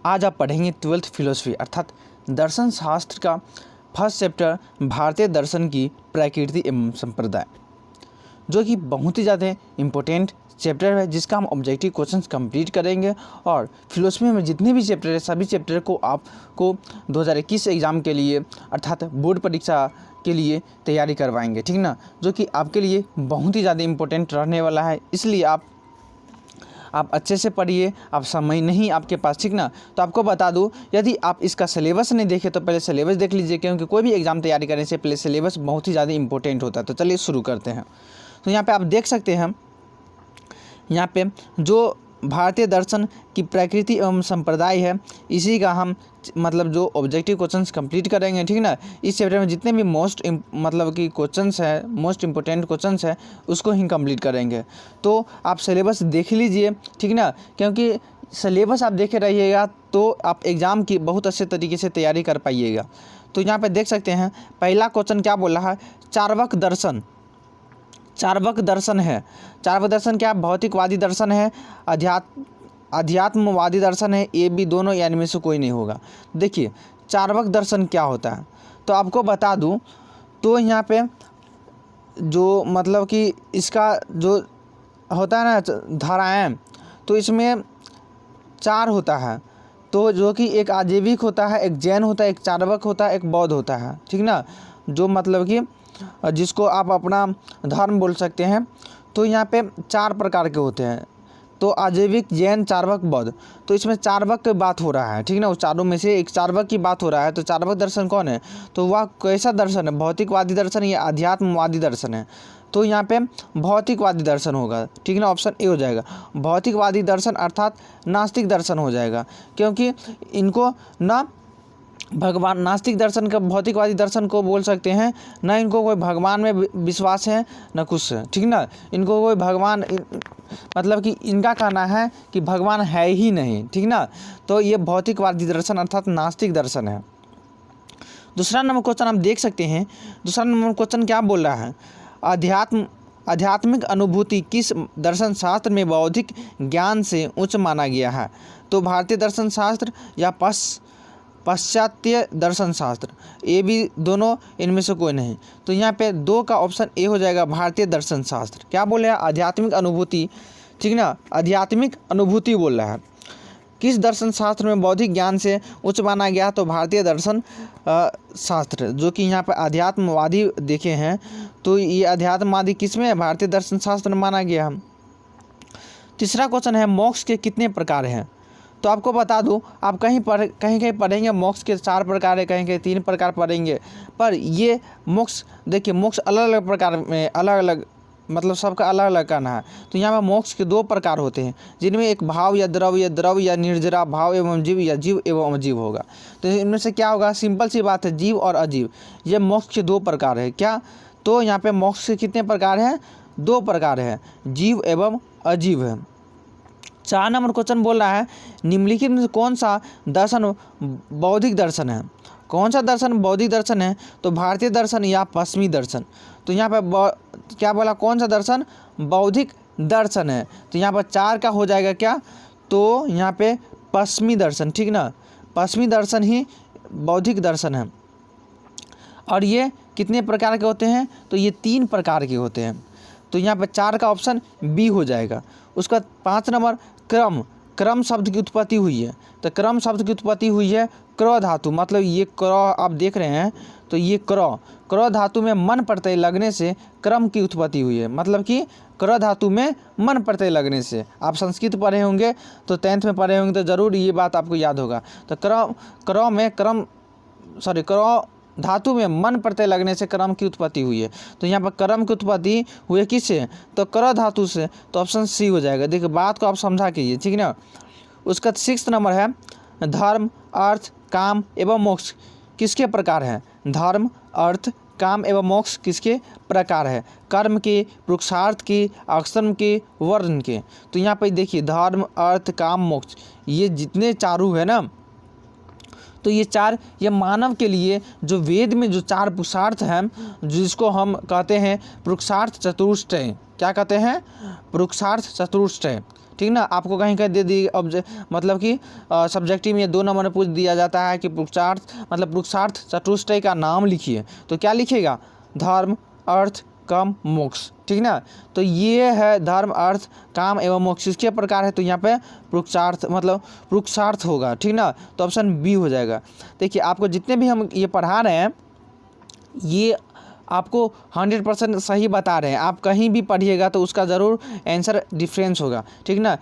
आज आप पढ़ेंगे 12th फिलोसफी अर्थात दर्शन शास्त्र का फर्स्ट चैप्टर भारतीय दर्शन की प्रकृति एवं संप्रदाय, जो कि बहुत ही ज़्यादा इम्पोर्टेंट चैप्टर है, जिसका हम ऑब्जेक्टिव क्वेश्चंस कंप्लीट करेंगे। और फिलोसफी में जितने भी चैप्टर है सभी चैप्टर को आपको 2021 एग्ज़ाम के लिए अर्थात बोर्ड परीक्षा के लिए तैयारी करवाएंगे, ठीक ना, जो कि आपके लिए बहुत ही ज़्यादा इम्पोर्टेंट रहने वाला है। इसलिए आप अच्छे से पढ़िए, आप समय नहीं आपके पास, ठीक ना। तो आपको बता दूं, यदि आप इसका सिलेबस नहीं देखे तो पहले सिलेबस देख लीजिए, क्योंकि कोई भी एग्ज़ाम तैयारी करने से पहले सिलेबस बहुत ही ज़्यादा इंपॉर्टेंट होता है। तो चलिए शुरू करते हैं। तो यहाँ पे आप देख सकते हैं, यहाँ पे जो भारतीय दर्शन की प्रकृति एवं संप्रदाय है, इसी का हम मतलब जो ऑब्जेक्टिव क्वेश्चंस कंप्लीट करेंगे, ठीक ना। इस चैप्टर में जितने भी मोस्ट क्वेश्चंस है, मोस्ट इम्पोर्टेंट क्वेश्चंस है, उसको ही कंप्लीट करेंगे। तो आप सिलेबस देख लीजिए, ठीक ना, क्योंकि सिलेबस आप देखे रहिएगा तो आप एग्ज़ाम की बहुत अच्छे तरीके से तैयारी कर पाइएगा। तो यहाँ पर देख सकते हैं पहला क्वेश्चन क्या बोल रहा है, चार्वाक दर्शन। चार्वाक दर्शन है, चार्वाक दर्शन क्या, भौतिकवादी दर्शन है, अध्यात्मवादी दर्शन है, ये भी दोनों या इनमें से कोई नहीं होगा। देखिए चार्वाक दर्शन क्या होता है, तो आपको बता दूं, तो यहाँ पे जो मतलब कि इसका जो होता है ना धाराएं, तो इसमें 4 होता है। तो जो कि एक आजीविक होता है, एक जैन होता है, एक चार्वाक होता है, एक बौद्ध होता है, ठीक ना, जो मतलब कि जिसको आप अपना धर्म बोल सकते हैं। तो यहाँ पे 4 प्रकार के होते हैं, तो आजीविक, जैन, चार्वाक, बौद्ध। तो इसमें चार्वाक की बात हो रहा है, ठीक ना, उस चारों में से एक चार्वाक की बात हो रहा है। तो चार्वाक दर्शन कौन है, तो वह कैसा दर्शन है, भौतिकवादी दर्शन या अध्यात्मवादी दर्शन है। तो यहाँ पे भौतिकवादी दर्शन होगा, ठीक ना, ऑप्शन ए हो जाएगा। भौतिकवादी दर्शन अर्थात नास्तिक दर्शन हो जाएगा, क्योंकि इनको ना भगवान, नास्तिक दर्शन का भौतिकवादी दर्शन को बोल सकते हैं, ना इनको कोई भगवान में विश्वास है ना कुछ, ठीक ना, इनको कोई भगवान मतलब कि इनका कहना है कि भगवान है ही नहीं, ठीक ना। तो ये भौतिकवादी दर्शन अर्थात नास्तिक दर्शन है। दूसरा नंबर क्वेश्चन हम देख सकते हैं, दूसरा नंबर क्वेश्चन क्या बोल रहा है, आध्यात्मिक अनुभूति किस दर्शन शास्त्र में बौद्धिक ज्ञान से उच्च माना गया है। तो भारतीय दर्शन शास्त्र या पाश्चात्य दर्शन शास्त्र, ये भी दोनों इनमें से कोई नहीं। तो यहाँ पे 2 का ऑप्शन ए हो जाएगा, भारतीय दर्शन शास्त्र। क्या बोले हैं, आध्यात्मिक अनुभूति, ठीक ना, आध्यात्मिक अनुभूति बोल रहा है। किस दर्शन शास्त्र में बौद्धिक ज्ञान से उच्च माना गया, तो भारतीय दर्शन शास्त्र, जो कि यहाँ पे अध्यात्मवादी देखे हैं। तो ये अध्यात्मवादी किस में है, भारतीय दर्शन शास्त्र में माना गया। तीसरा क्वेश्चन है, मोक्ष के कितने प्रकार हैं। तो आपको बता दूं, आप कहीं पढ़ेंगे मोक्ष के 4 प्रकार है, कहीं 3 प्रकार पढ़ेंगे, पर ये मोक्ष देखिए, मोक्ष अलग अलग प्रकार में, अलग अलग मतलब सबका अलग अलग कहना है। तो यहाँ पर मोक्ष के 2 प्रकार होते हैं, जिनमें एक भाव या द्रव या निर्जरा, भाव एवं जीव या जीव एवं अजीव होगा। तो इनमें से क्या होगा, सिंपल सी बात है, जीव और अजीव, ये मोक्ष के 2 प्रकार है। क्या, तो यहाँ पे मोक्ष के कितने प्रकार हैं, 2 प्रकार है, जीव एवं अजीव है। 4 नंबर क्वेश्चन बोल रहा है, निम्नलिखित में कौन सा दर्शन बौद्धिक दर्शन है। कौन सा दर्शन बौद्धिक दर्शन है, तो भारतीय दर्शन या पश्चिमी दर्शन। तो यहाँ पर क्या बोला, कौन सा दर्शन बौद्धिक दर्शन है। तो यहाँ पर 4 का हो जाएगा क्या, तो यहाँ पे पश्चिमी दर्शन, ठीक ना, पश्चिमी दर्शन ही बौद्धिक दर्शन है। और ये कितने प्रकार के होते हैं, तो ये 3 प्रकार के होते हैं। तो यहाँ पर 4 का ऑप्शन बी हो जाएगा। उसका 5 नंबर, क्रम शब्द की उत्पत्ति हुई है। तो क्रम शब्द की उत्पत्ति हुई है क्र धातु, मतलब ये क्र आप देख रहे हैं, तो ये क्र धातु में मन प्रत्यय लगने से क्रम की उत्पत्ति हुई है। मतलब कि क्र धातु में मन प्रत्यय लगने से, आप संस्कृत पढ़े होंगे तो 10th में पढ़े होंगे, तो ज़रूर ये बात आपको याद होगा। तो क्र धातु में मन प्रत्यय लगने से क्रम की उत्पत्ति हुई है। तो यहाँ पर क्रम की उत्पत्ति हुई किससे, तो क्र धातु से। तो ऑप्शन सी हो जाएगा। देखिए बात को आप समझा कीजिए, ठीक ना। उसका 6 नंबर है, धर्म, अर्थ, काम एवं मोक्ष किसके प्रकार है। धर्म, अर्थ, काम एवं मोक्ष किसके प्रकार है, कर्म के, पुरुषार्थ के, आश्रम के, वर्ण के। तो यहाँ पर देखिए धर्म, अर्थ, काम, मोक्ष, ये जितने चारों है ना, तो ये 4 ये मानव के लिए जो वेद में जो 4 पुरुषार्थ हैं, जिसको हम कहते हैं पुरुषार्थ चतुष्टय। क्या कहते हैं, पुरुषार्थ चतुष्टय, ठीक ना। आपको कहीं कहीं दे दी मतलब कि सब्जेक्टिव में 2 नंबर में पूछ दिया जाता है कि पुरुषार्थ चतुष्टय का नाम लिखिए, तो क्या लिखिएगा? धर्म, अर्थ, काम, मोक्ष, ठीक ना। तो ये है धर्म, अर्थ, काम एवं मोक्ष, इसके प्रकार है। तो यहाँ पे पुरुषार्थ होगा, ठीक ना। तो ऑप्शन बी हो जाएगा। देखिए आपको जितने भी हम ये पढ़ा रहे हैं ये आपको 100% सही बता रहे हैं। आप कहीं भी पढ़िएगा तो उसका ज़रूर आंसर डिफरेंस होगा, ठीक ना।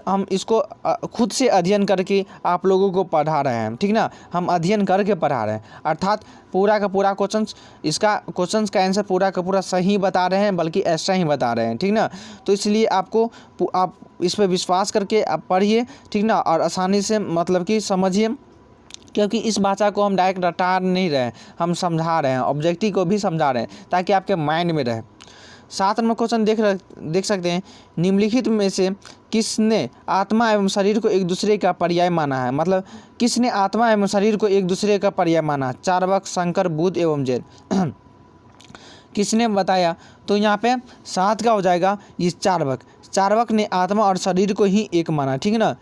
हम इसको खुद से अध्ययन करके आप लोगों को पढ़ा रहे हैं, ठीक ना। हम अध्ययन करके पढ़ा रहे हैं, अर्थात पूरा का पूरा क्वेश्चंस का आंसर पूरा का पूरा सही बता रहे हैं, बल्कि एक्स्ट्रा ही बता रहे हैं, ठीक ना। तो इसलिए आप इस पर विश्वास करके आप पढ़िए, ठीक ना, और आसानी से मतलब कि समझिए, क्योंकि इस भाषा को हम डायरेक्ट रटा नहीं रहे हैं, हम समझा रहे हैं, ऑब्जेक्टिव को भी समझा रहे हैं ताकि आपके माइंड में रहे। 7 नंबर क्वेश्चन देख सकते हैं, निम्नलिखित में से किसने आत्मा एवं शरीर को एक दूसरे का पर्याय माना है? मतलब किसने आत्मा एवं शरीर को एक दूसरे का पर्याय माना? चार्वाक, शंकर, बुद्ध एवं जैन। किसने बताया? तो यहाँ पे 7 का हो जाएगा ये चार्वाक ने आत्मा और शरीर को ही एक माना, ठीक है ना।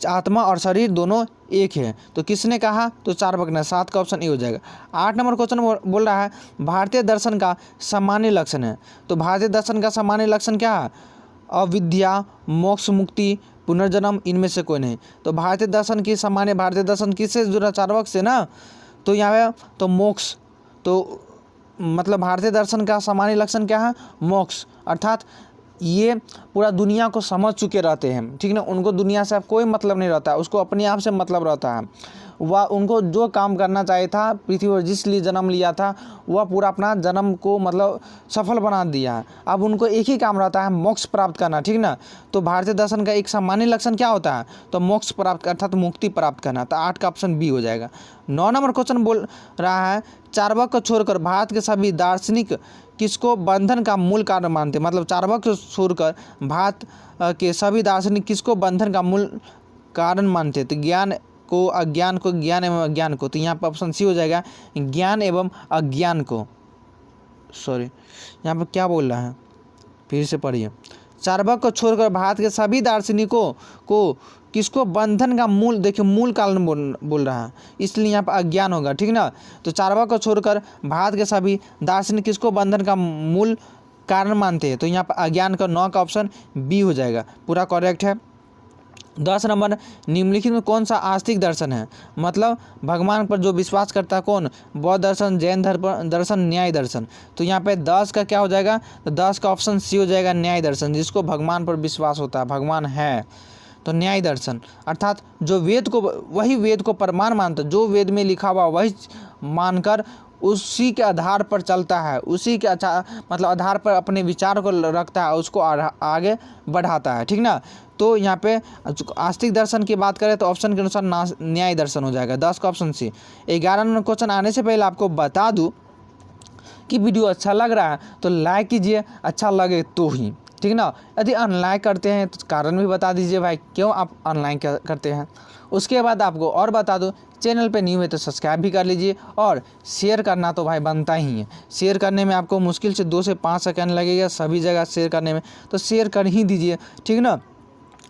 आत्मा और शरीर दोनों एक है, तो किसने कहा? तो चार्वाक ने। 7 का ऑप्शन ए हो जाएगा। 8 नंबर क्वेश्चन बोल रहा है भारतीय दर्शन का सामान्य लक्षण है। तो भारतीय दर्शन का सामान्य लक्षण क्या है? अविद्या, मोक्ष, मुक्ति, पुनर्जन्म, इनमें से कोई नहीं। तो भारतीय दर्शन किससे जुड़ा? चार्वाक से ना। तो यहाँ पे तो मोक्ष, तो मतलब भारतीय दर्शन का सामान्य लक्षण क्या है? मोक्ष, अर्थात ये पूरा दुनिया को समझ चुके रहते हैं, ठीक ना। उनको दुनिया से कोई मतलब नहीं रहता है, उसको अपने आप से मतलब रहता है। वह उनको जो काम करना चाहिए था, पृथ्वी पर जिस लिए जन्म लिया था, वह पूरा अपना जन्म को मतलब सफल बना दिया है। अब उनको एक ही काम रहता है, मोक्ष प्राप्त करना, ठीक ना। तो भारतीय दर्शन का एक सामान्य लक्षण क्या होता है? तो मोक्ष प्राप्त अर्थात मुक्ति प्राप्त करना। तो 8 का ऑप्शन बी हो जाएगा। 9 नंबर क्वेश्चन बोल रहा है चार्वाक को छोड़कर भारत के सभी दार्शनिक किसको बंधन का मूल कारण मानते? मतलब चार्वाक को छोड़कर भारत के सभी दार्शनिक किसको बंधन का मूल कारण मानते? तो ज्ञान को, अज्ञान को, ज्ञान एवं अज्ञान को। तो यहाँ पर ऑप्शन सी हो जाएगा, ज्ञान एवं अज्ञान को। सॉरी, यहाँ पर क्या बोल रहा है, फिर से पढ़िए। चार्वाक को छोड़कर भारत के सभी दार्शनिकों को किसको बंधन का मूल, देखिए मूल कारण बोल रहा है, इसलिए यहाँ पर अज्ञान होगा, ठीक ना। तो चार्वाक को छोड़कर भारत के सभी दार्शनिक किसको बंधन का मूल कारण मानते हैं? तो यहाँ पर अज्ञान का 9 का ऑप्शन बी हो जाएगा, पूरा करेक्ट है। 10 नंबर, निम्नलिखित में कौन सा आस्तिक दर्शन है? मतलब भगवान पर जो विश्वास करता है, कौन? बौद्ध दर्शन, जैन दर्शन, न्याय दर्शन। तो यहाँ पे 10 का क्या हो जाएगा? तो 10 का ऑप्शन सी हो जाएगा, न्याय दर्शन, जिसको भगवान पर विश्वास होता है, भगवान है तो न्याय दर्शन, अर्थात जो वही वेद को प्रमाण मानता है, जो वेद में लिखा हुआ वही मानकर उसी के आधार पर चलता है, उसी के मतलब आधार पर अपने विचार को रखता है, उसको आगे बढ़ाता है, ठीक ना। तो यहाँ पे आस्तिक दर्शन की बात करें तो ऑप्शन के अनुसार न्याय दर्शन हो जाएगा, 10 का ऑप्शन सी। 11 नंबर क्वेश्चन आने से पहले आपको बता दूँ कि वीडियो अच्छा लग रहा है तो लाइक कीजिए, अच्छा लगे तो ही, ठीक ना। यदि अनलाइक करते हैं तो कारण भी बता दीजिए भाई, क्यों आप अनलाइक करते हैं। उसके बाद आपको और बता दो, चैनल पे न्यू है तो सब्सक्राइब भी कर लीजिए, और शेयर करना तो भाई बनता ही है। शेयर करने में आपको मुश्किल से 2 से 5 सेकंड लगेगा सभी जगह शेयर करने में, तो शेयर कर ही दीजिए, ठीक ना।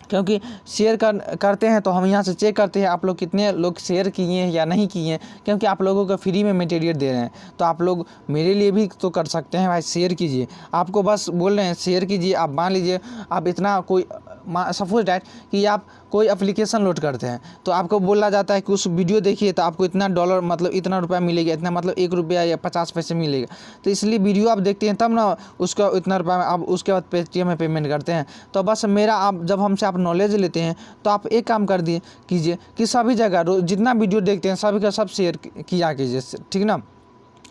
क्योंकि शेयर करते हैं तो हम यहाँ से चेक करते हैं आप लोग कितने लोग शेयर किए हैं या नहीं किए हैं, क्योंकि आप लोगों को फ्री में मटेरियल दे रहे हैं, तो आप लोग मेरे लिए भी तो कर सकते हैं भाई, शेयर कीजिए। आपको बस बोल रहे हैं शेयर कीजिए। आप मान लीजिए आप इतना कोई सपोज डैट कि आप कोई एप्लीकेशन लोड करते हैं, तो आपको बोला जाता है कि उस वीडियो देखिए तो आपको इतना डॉलर मतलब इतना रुपया मिलेगा, इतना मतलब 1 रुपया या 50 पैसे मिलेगा। तो इसलिए वीडियो आप देखते हैं तब ना उसका इतना रुपया आप उसके बाद पेटीएम में पेमेंट करते हैं। तो बस आप जब हमसे आप नॉलेज लेते हैं तो आप एक काम कर कीजिए कि सभी जगह जितना वीडियो देखते हैं सभी का सब शेयर किया कीजिए, ठीक ना।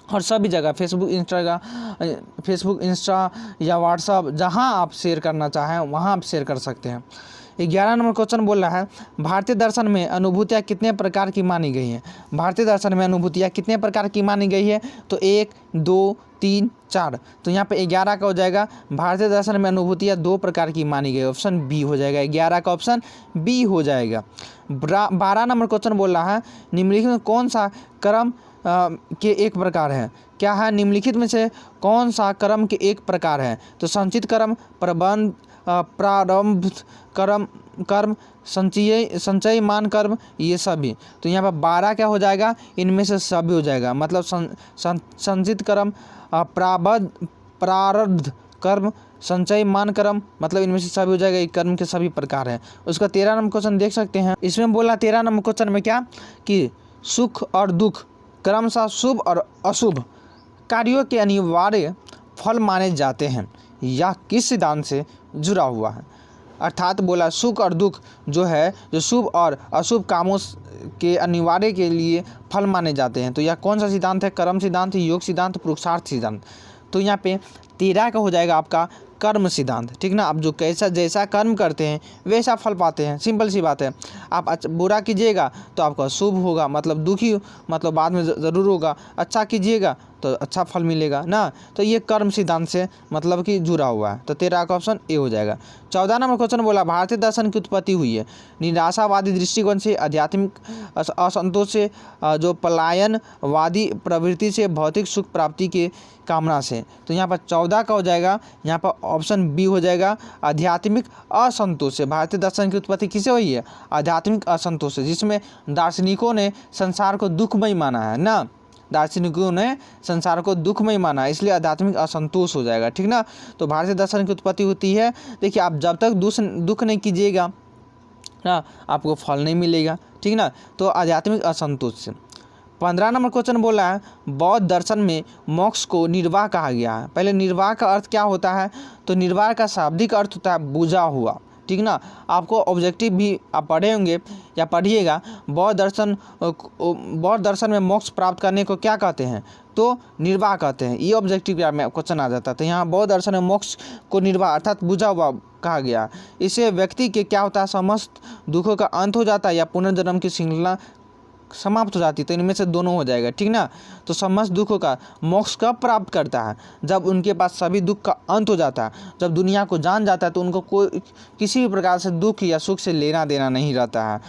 और सभी जगह फेसबुक, इंस्टा या व्हाट्सअप, जहां आप शेयर करना चाहें वहां आप शेयर कर सकते हैं। 11 नंबर क्वेश्चन बोल रहा है भारतीय दर्शन में अनुभूतियाँ कितने प्रकार की मानी गई हैं? भारतीय दर्शन में अनुभूतियाँ कितने प्रकार की मानी गई है? तो 1, 2, 3, 4। तो यहाँ पे 11 का हो जाएगा, भारतीय दर्शन में अनुभूतियाँ 2 प्रकार की मानी गई, ऑप्शन बी हो जाएगा, 11 का ऑप्शन बी हो जाएगा। 12 नंबर क्वेश्चन बोल रहा है निम्नलिखित में कौन सा कर्म के एक प्रकार है? क्या है? निम्नलिखित में से कौन सा कर्म के एक प्रकार है? तो संचित कर्म, प्रारंभ कर्म कर्म संचयमान कर्म, ये सभी। तो यहाँ पर 12 क्या हो जाएगा, इनमें से सभी हो जाएगा। मतलब संचित कर्म, प्रारब्ध कर्म, संचयमान कर्म, मतलब इनमें से सभी हो जाएगा। ये कर्म के सभी प्रकार हैं। उसका 13 नंबर क्वेश्चन देख सकते हैं। इसमें बोला 13 नंबर क्वेश्चन में क्या कि सुख और दुख क्रमशः शुभ और अशुभ कार्यों के अनिवार्य फल माने जाते हैं, यह किस सिद्धांत से जुड़ा हुआ है। अर्थात बोला सुख और दुख जो है, जो शुभ और अशुभ कामों के अनिवार्य के लिए फल माने जाते हैं। तो यह कौन सा सिद्धांत है, कर्म सिद्धांत, योग सिद्धांत, पुरुषार्थ सिद्धांत। तो यहाँ पे 13 का हो जाएगा आपका कर्म सिद्धांत, ठीक ना। आप जो जैसा कर्म करते हैं वैसा फल पाते हैं, सिंपल सी बात है। आप बुरा कीजिएगा तो आपका शुभ होगा, मतलब दुखी मतलब बाद में ज़रूर होगा। अच्छा कीजिएगा तो अच्छा फल मिलेगा ना। तो ये कर्म सिद्धांत से मतलब कि जुड़ा हुआ है। तो 13 का ऑप्शन ए हो जाएगा। 14 नंबर क्वेश्चन बोला भारतीय दर्शन की उत्पत्ति हुई है निराशावादी दृष्टिकोण से, आध्यात्मिक असंतोष से, जो पलायनवादी प्रवृत्ति से, भौतिक सुख प्राप्ति के कामना से। तो यहाँ पर 14 का हो जाएगा, यहाँ पर ऑप्शन बी हो जाएगा, आध्यात्मिक असंतोष से। भारतीय दर्शन की उत्पत्ति किसे हुई है, आध्यात्मिक असंतोष से, जिसमें दार्शनिकों ने संसार को दुखमय माना है ना। दार्शनिकों ने संसार को दुखमय माना है, इसलिए आध्यात्मिक असंतोष हो जाएगा, ठीक ना। तो भारतीय दर्शन की उत्पत्ति होती है, देखिए आप जब तक दुख नहीं कीजिएगा ना आपको फल नहीं मिलेगा, ठीक ना। तो आध्यात्मिक असंतोष से। 15 नंबर क्वेश्चन बोला है बौद्ध दर्शन में मोक्ष को निर्वाह कहा गया है। पहले निर्वाह का अर्थ क्या होता है, तो निर्वाह का शाब्दिक अर्थ होता है बुझा हुआ, ठीक ना। आपको ऑब्जेक्टिव भी आप पढ़े होंगे या पढ़िएगा। बौद्ध दर्शन में मोक्ष प्राप्त करने को क्या कहते हैं, तो निर्वाह कहते हैं। ये ऑब्जेक्टिव में क्वेश्चन आ जाता है। तो यहाँ बौद्ध दर्शन में मोक्ष को निर्वाह अर्थात बुझा हुआ कहा गया। इससे व्यक्ति के क्या होता है, समस्त दुखों का अंत हो जाता है या पुनर्जन्म की श्रृंखला समाप्त हो जाती है। तो इनमें से दोनों हो जाएगा, ठीक ना। तो समस्त दुखों का मोक्ष कब प्राप्त करता है, जब उनके पास सभी दुख का अंत हो जाता है, जब दुनिया को जान जाता है तो उनको कोई किसी भी प्रकार से दुख या सुख से लेना देना नहीं रहता है।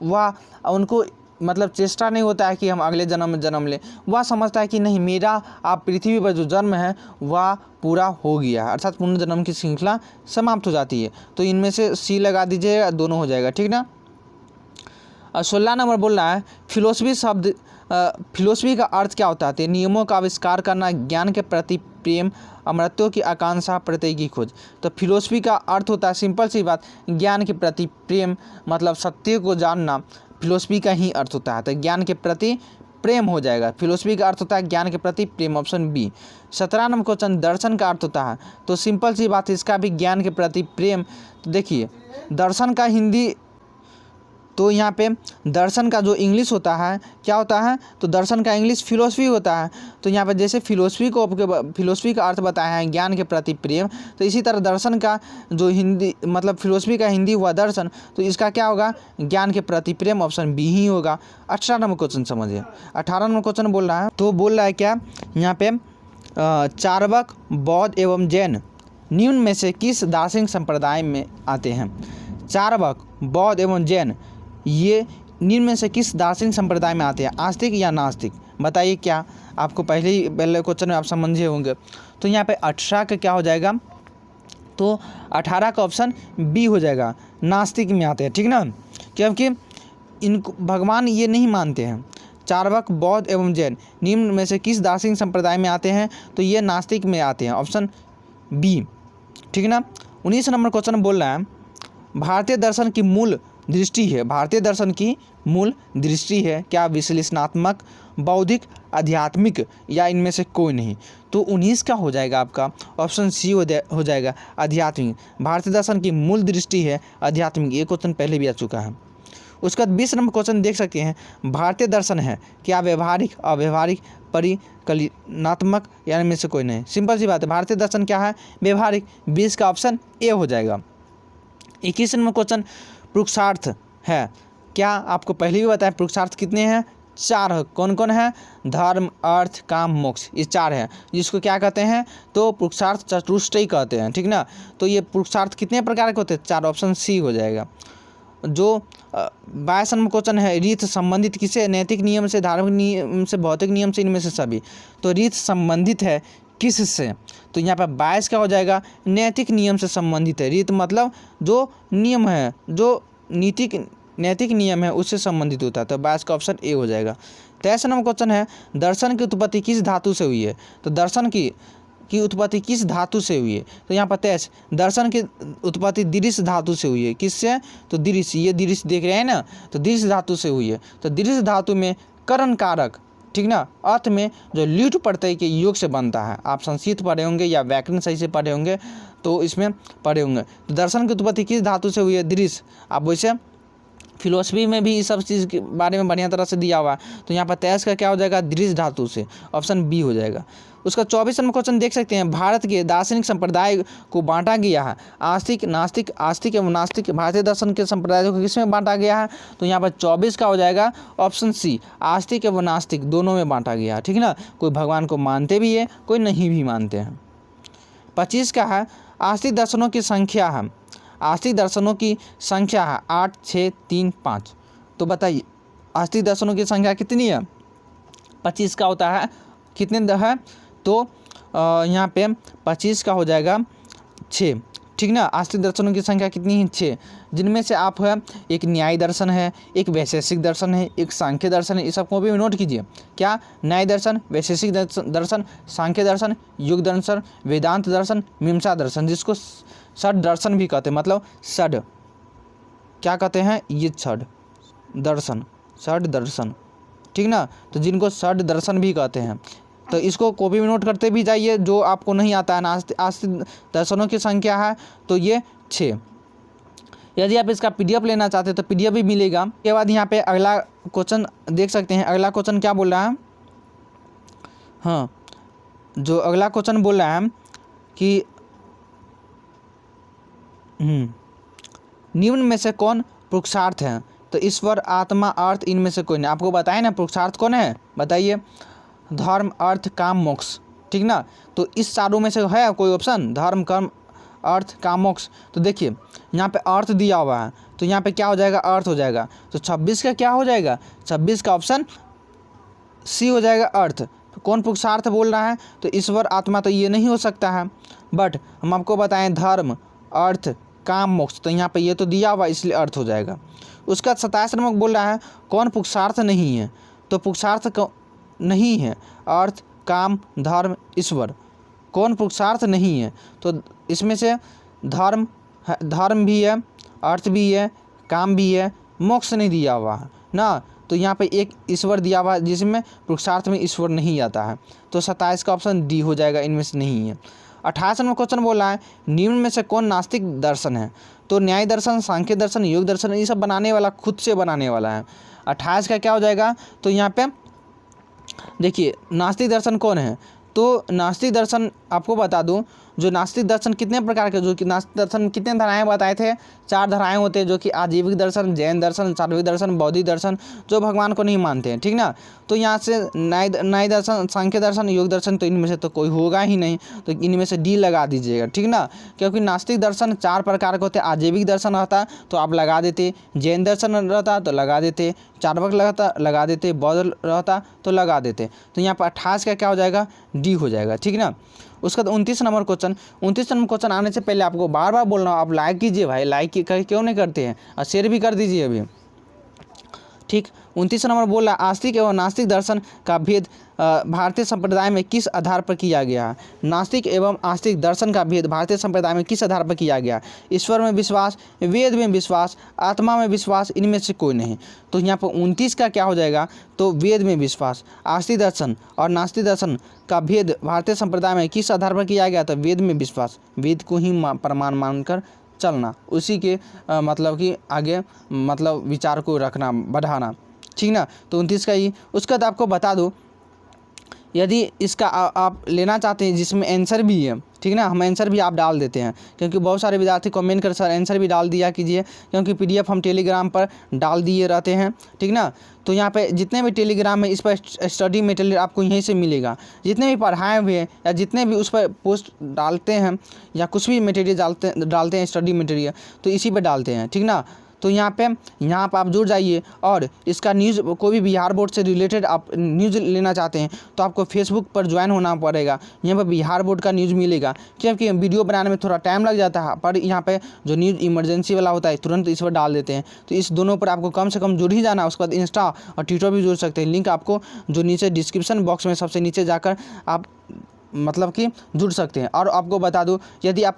वह उनको मतलब चेष्टा नहीं होता है कि हम अगले जन्म में जन्म लें। वह समझता है कि नहीं, मेरा आप पृथ्वी पर जो जन्म है वह पूरा हो गया, अर्थात पुनर्जन्म की श्रृंखला समाप्त हो जाती है। तो इनमें से सी लगा दीजिएगा, दोनों हो जाएगा, ठीक ना। 16 नंबर बोल रहा है फिलोसफी का अर्थ क्या होता है, नियमों का आविष्कार करना, ज्ञान के प्रति प्रेम, अमरत्व की आकांक्षा, प्रत्यय की खोज। तो फिलोसफी का अर्थ होता है, सिंपल सी बात, ज्ञान के प्रति प्रेम, मतलब सत्य को जानना फिलोसफी का ही अर्थ होता है। तो ज्ञान के प्रति प्रेम हो जाएगा, फिलोसफी का अर्थ होता है ज्ञान के प्रति प्रेम, ऑप्शन बी। 17 नंबर क्वेश्चन दर्शन का अर्थ होता है, तो सिंपल सी बात है, इसका भी ज्ञान के प्रति प्रेम। तो देखिए दर्शन का हिंदी, तो यहाँ पे दर्शन का जो इंग्लिश होता है क्या होता है, तो दर्शन का इंग्लिश फिलोसफी होता है। तो यहाँ पे जैसे फिलोसफी का अर्थ बताया है ज्ञान के प्रति प्रेम, तो इसी तरह दर्शन का जो हिंदी मतलब फिलोसफी का हिंदी हुआ दर्शन, तो इसका क्या होगा, ज्ञान के प्रति प्रेम, ऑप्शन बी ही होगा। 18 नंबर क्वेश्चन समझिए। 18 नंबर क्वेश्चन बोल रहा है, तो बोल रहा है क्या यहाँ पे, चार्वाक, बौद्ध एवं जैन निम्न में से किस दार्शनिक संप्रदाय में आते हैं। चार्वाक, बौद्ध एवं जैन ये निम्न में से किस दार्शनिक संप्रदाय में आते हैं, आस्तिक या नास्तिक, बताइए। क्या आपको पहले क्वेश्चन में आप समझे होंगे। तो यहाँ पे 18 का क्या हो जाएगा, तो 18 का ऑप्शन बी हो जाएगा, नास्तिक में आते हैं, ठीक ना। क्योंकि इनको भगवान ये नहीं मानते हैं। चार्वाक, बौद्ध एवं जैन निम्न में से किस दार्शनिक संप्रदाय में आते हैं, तो ये नास्तिक में आते हैं, ऑप्शन बी, ठीक ना। 19 नंबर क्वेश्चन बोल रहा है भारतीय दर्शन की मूल दृष्टि है, भारतीय दर्शन की मूल दृष्टि है क्या, विश्लेषणात्मक, बौद्धिक, आध्यात्मिक या इनमें से कोई नहीं। तो 19 का हो जाएगा आपका ऑप्शन सी हो जाएगा, आध्यात्मिक। भारतीय दर्शन की मूल दृष्टि है आध्यात्मिक, ये क्वेश्चन पहले भी आ चुका है। उसका 20 नंबर क्वेश्चन देख सकते हैं, भारतीय दर्शन है क्या व्यवहारिक, अव्यवहारिक, परिकल्पनात्मक या इनमें से कोई नहीं। सिंपल सी बात है, भारतीय दर्शन क्या है, व्यवहारिक। 20 का ऑप्शन ए हो जाएगा। 21 नंबर क्वेश्चन पुरुषार्थ है क्या, आपको पहले भी बताया पुरुषार्थ कितने हैं, 4 है। कौन कौन है, धर्म, अर्थ, काम, मोक्ष, ये 4 है, जिसको क्या कहते हैं, तो पुरुषार्थ चतुष्टय कहते हैं, ठीक ना। तो ये पुरुषार्थ कितने प्रकार के होते हैं, 4, ऑप्शन सी हो जाएगा। जो 22 नंबर क्वेश्चन है, रीत संबंधित किसे, नैतिक नियम से, धार्मिक नियम से, भौतिक नियम से, इनमें से सभी। तो रीत संबंधित है किससे, तो यहाँ पर 22 क्या हो जाएगा, नैतिक नियम से संबंधित है। रीत मतलब जो नियम है, जो नैतिक नियम है उससे संबंधित होता है, तो 22 का ऑप्शन ए हो जाएगा। 23 नंबर क्वेश्चन है, दर्शन की उत्पत्ति किस धातु से हुई है, तो दर्शन की उत्पत्ति किस धातु से हुई है, तो यहाँ पर 23 दर्शन की उत्पत्ति दृश्य धातु से हुई है। किससे, तो दृश्य, ये दृश्य देख रहे हैं ना, तो दृश्य धातु से हुई है। तो दृश्य धातु में करण कारक, ठीक ना, अर्थ में जो ल्यूट प्रत्यय के योग से बनता है। आप संस्कृत पढ़े होंगे या व्याकरण सही से पढ़े होंगे तो इसमें पढ़े होंगे। तो दर्शन की उत्पत्ति किस धातु से हुई है, दृश्य। आप वैसे फिलोसफी में भी इस सब चीज़ के बारे में बढ़िया तरह से दिया हुआ है। तो यहाँ पर 23 का क्या हो जाएगा, दृश्य धातु से, ऑप्शन बी हो जाएगा। उसका 24 नंबर क्वेश्चन देख सकते हैं, भारत के दार्शनिक संप्रदाय को बांटा गया है, आस्तिक नास्तिक, आस्तिक एवं नास्तिक भारतीय दर्शन के संप्रदाय को किसमें बांटा गया है, तो यहाँ पर 24 का हो जाएगा ऑप्शन सी, आस्तिक एवं नास्तिक दोनों में बांटा गया है, ठीक ना। कोई भगवान को मानते भी है, कोई नहीं भी मानते हैं। 25 का है, आस्तिक दर्शनों की संख्या है, आस्तिक दर्शनों की संख्या है 8, 6, 3, 5। तो बताइए आस्तिक दर्शनों की संख्या कितनी है, 25 का होता है कितने है, तो यहाँ पे 25 का हो जाएगा 6, ठीक ना। आस्तिक दर्शनों की संख्या कितनी है, 6, जिनमें से आप है एक न्याय दर्शन है, एक वैशेषिक दर्शन है, एक सांख्य दर्शन है। इस सबको भी नोट कीजिए, क्या, न्याय दर्शन, वैशेषिक दर्शन, सांख्य दर्शन, युग दर्शन, वेदांत दर्शन, मीमांसा दर्शन, जिसको षड दर्शन भी कहते हैं। मतलब षड क्या कहते हैं, ये षड दर्शन, ठीक ना, तो जिनको षड दर्शन भी कहते हैं। तो इसको कॉपी में नोट करते भी जाइए, जो आपको नहीं आता है। आस्तिक दर्शनों की संख्या है तो ये 6। यदि आप इसका PDF लेना चाहते हैं तो PDF भी मिलेगा। उसके बाद यहाँ पे अगला क्वेश्चन देख सकते हैं। अगला क्वेश्चन क्या बोल रहा है, हाँ, जो अगला क्वेश्चन बोल रहा है कि निम्न में से कौन पुरुषार्थ है, तो ईश्वर, आत्मा, अर्थ, इनमें से कोई नहीं। आपको बताए ना पुरुषार्थ कौन है, बताइए, धर्म, अर्थ, काम, मोक्ष, ठीक ना। तो इस चारों में से है कोई ऑप्शन, धर्म, कर्म, अर्थ, काम, मोक्ष। तो देखिए यहाँ पे अर्थ दिया हुआ है, तो यहाँ पे क्या हो जाएगा, अर्थ हो जाएगा। तो 26 का क्या हो जाएगा, 26 का ऑप्शन सी हो जाएगा, अर्थ। तो कौन पुरुषार्थ बोल रहा है, तो ईश्वर, आत्मा, तो ये नहीं हो सकता है। बट हम आपको बताएं धर्म, अर्थ, काम, मोक्ष, तो यहाँ पे ये तो दिया हुआ इसलिए अर्थ हो जाएगा। उसका 27 नंबर बोल रहा है कौन पुरुषार्थ नहीं है, तो पुरुषार्थ नहीं है, अर्थ, काम, धर्म, ईश्वर, कौन पुरुषार्थ नहीं है, तो इसमें से धर्म भी है, अर्थ भी है, काम भी है, मोक्ष नहीं दिया हुआ है ना। तो यहाँ पे एक ईश्वर दिया हुआ है जिसमें पुरुषार्थ में ईश्वर नहीं आता है, तो 27 का ऑप्शन डी हो जाएगा, इनमें से नहीं है। 28 नंबर क्वेश्चन बोला है निम्न में से कौन नास्तिक दर्शन है, तो न्याय दर्शन, सांख्य दर्शन, योग दर्शन, ये सब बनाने वाला खुद से बनाने वाला है। 28 का क्या हो जाएगा, तो यहाँ पे देखिए नास्तिक दर्शन कौन है, तो नास्तिक दर्शन आपको बता दूं, जो नास्तिक दर्शन कितने प्रकार के, जो कि नास्तिक दर्शन कितने धाराएं बताए थे, 4 धाराएं होते हैं, जो कि आजीविक दर्शन, जैन दर्शन, सात्विक दर्शन, बौद्धिक दर्शन, जो भगवान को नहीं मानते हैं, ठीक ना। तो यहाँ से न्याय दर्शन, सांख्य दर्शन, योग दर्शन, तो इनमें से तो कोई होगा ही नहीं, तो इनमें से डी लगा दीजिएगा, ठीक ना। क्योंकि नास्तिक दर्शन 4 प्रकार के होते हैं, आजीविक दर्शन रहता तो आप लगा देते, जैन दर्शन रहता तो लगा देते, चार्वाक रहता लगा देते, बौद्ध रहता तो लगा देते। तो यहाँ पर 28 का क्या हो जाएगा, डी हो जाएगा, ठीक ना। उसका 29 नंबर क्वेश्चन आने से पहले आपको बार बार बोल रहा हूँ, आप लाइक कीजिए भाई, लाइक क्यों नहीं करते हैं, और शेयर भी कर दीजिए अभी, ठीक। 29 नंबर बोल रहा आस्तिक एवं नास्तिक दर्शन का भेद भारतीय संप्रदाय में किस आधार पर किया गया है। नास्तिक एवं आस्तिक दर्शन का भेद भारतीय संप्रदाय में किस आधार पर किया गया, ईश्वर में विश्वास, वेद में विश्वास, आत्मा में विश्वास, इनमें से कोई नहीं। तो यहाँ पर 29 का क्या हो जाएगा, तो वेद में विश्वास। आस्तिक दर्शन और नास्तिक दर्शन का भेद भारतीय संप्रदाय में किस आधार पर किया गया, तो वेद में विश्वास, वेद को ही प्रमाण मानकर चलना, उसी के मतलब कि आगे मतलब विचार को रखना, बढ़ाना, ठीक ना। तो 29 का ही। उसके बाद आपको बता दूं, यदि इसका आप लेना चाहते हैं जिसमें आंसर भी है, ठीक ना, हम आंसर भी आप डाल देते हैं, क्योंकि बहुत सारे विद्यार्थी कमेंट कर सर आंसर भी डाल दिया कीजिए, क्योंकि PDF हम टेलीग्राम पर डाल दिए रहते हैं, ठीक ना। तो यहाँ पे जितने भी टेलीग्राम है इस पर स्टडी मटेरियल आपको यहीं से मिलेगा, जितने भी पढ़ाए हुए हैं या जितने भी उस पर पोस्ट डालते हैं या कुछ भी मटेरियल डालते हैं स्टडी मटेरियल, तो इसी पर डालते हैं, ठीक ना। तो यहाँ पे आप जुड़ जाइए। और इसका न्यूज़ कोई भी बिहार बोर्ड से रिलेटेड आप न्यूज़ लेना चाहते हैं तो आपको फेसबुक पर ज्वाइन होना पड़ेगा। यहाँ पर बिहार बोर्ड का न्यूज़ मिलेगा, क्योंकि वीडियो बनाने में थोड़ा टाइम लग जाता है, पर यहाँ पे जो न्यूज़ इमरजेंसी वाला होता है तुरंत इस पर डाल देते हैं। तो इस दोनों पर आपको कम से कम जुड़ ही जाना है। उसके बाद इंस्टा और ट्विटर भी जुड़ सकते हैं। लिंक आपको जो नीचे डिस्क्रिप्शन बॉक्स में सबसे नीचे जाकर आप मतलब कि जुड़ सकते हैं। और आपको बता दूं, यदि आप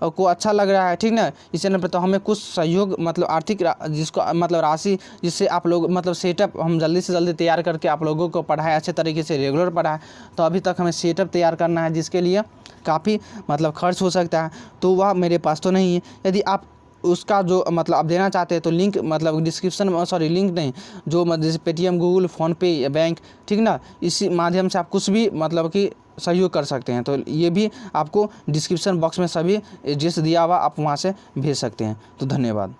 को अच्छा लग रहा है, ठीक ना, इस चैनल पर, तो हमें कुछ सहयोग मतलब आर्थिक जिसको मतलब राशि, जिससे आप लोग मतलब सेटअप हम जल्दी से जल्दी तैयार करके आप लोगों को पढ़ाएं, अच्छे तरीके से रेगुलर पढ़ाएं। तो अभी तक हमें सेटअप तैयार करना है, जिसके लिए काफ़ी मतलब खर्च हो सकता है, तो वह मेरे पास तो नहीं है। यदि आप उसका जो मतलब आप देना चाहते हैं तो लिंक मतलब डिस्क्रिप्शन में, सॉरी लिंक नहीं, जो जैसे पेटीएम, गूगल, फ़ोनपे या बैंक, ठीक ना, इसी माध्यम से आप कुछ भी मतलब कि सहयोग कर सकते हैं। तो ये भी आपको डिस्क्रिप्शन बॉक्स में सभी एड्रेस दिया हुआ, आप वहाँ से भेज सकते हैं। तो धन्यवाद।